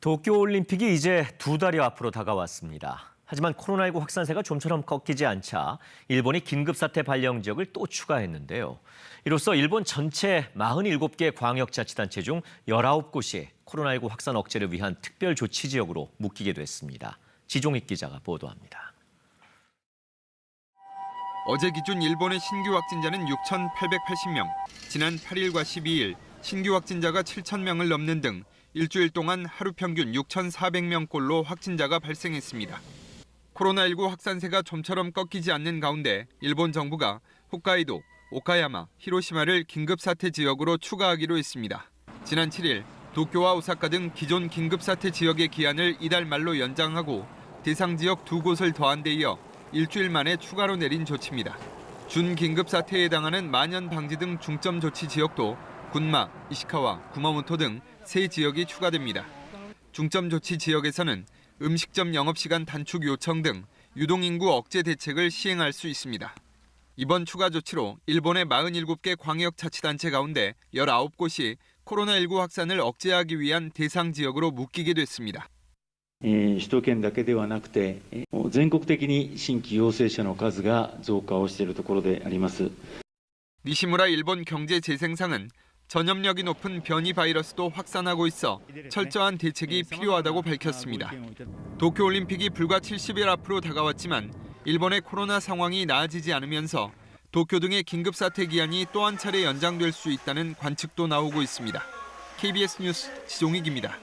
도쿄올림픽이 이제 2달이 앞으로 다가왔습니다. 하지만 코로나19 확산세가 좀처럼 꺾이지 않자 일본이 긴급사태 발령 지역을 또 추가했는데요. 이로써 일본 전체 47개 광역자치단체 중 19곳이 코로나19 확산 억제를 위한 특별 조치 지역으로 묶이게 됐습니다. 지종익 기자가 보도합니다. 어제 기준 일본의 신규 확진자는 6,880명, 지난 8일과 12일 신규 확진자가 7,000명을 넘는 등 일주일 동안 하루 평균 6,400명꼴로 확진자가 발생했습니다. 코로나19 확산세가 좀처럼 꺾이지 않는 가운데 일본 정부가 홋카이도, 오카야마, 히로시마를 긴급사태 지역으로 추가하기로 했습니다. 지난 7일 도쿄와 오사카 등 기존 긴급사태 지역의 기한을 이달 말로 연장하고 대상 지역 2곳을 더한 데 이어 일주일 만에 추가로 내린 조치입니다. 준긴급사태에 해당하는 만연 방지 등 중점 조치 지역도 군마, 이시카와, 구마모토 등 3지역이 추가됩니다. 중점 조치 지역에서는 음식점 영업시간 단축 요청 등 유동인구 억제 대책을 시행할 수 있습니다. 이번 추가 조치로 일본의 47개 광역자치단체 가운데 19곳이 코로나19 확산을 억제하기 위한 대상 지역으로 묶이게 됐습니다. 首都圏だけではなくて、全国的に新規陽性者の数が増加をしているところであります。 니시무라 일본 경제재생상은 전염력이 높은 변이 바이러스도 확산하고 있어 철저한 대책이 필요하다고 밝혔습니다. 도쿄올림픽이 불과 70일 앞으로 다가왔지만 일본의 코로나 상황이 나아지지 않으면서 도쿄 등의 긴급사태 기한이 또 한 차례 연장될 수 있다는 관측도 나오고 있습니다. KBS 뉴스 지종익입니다.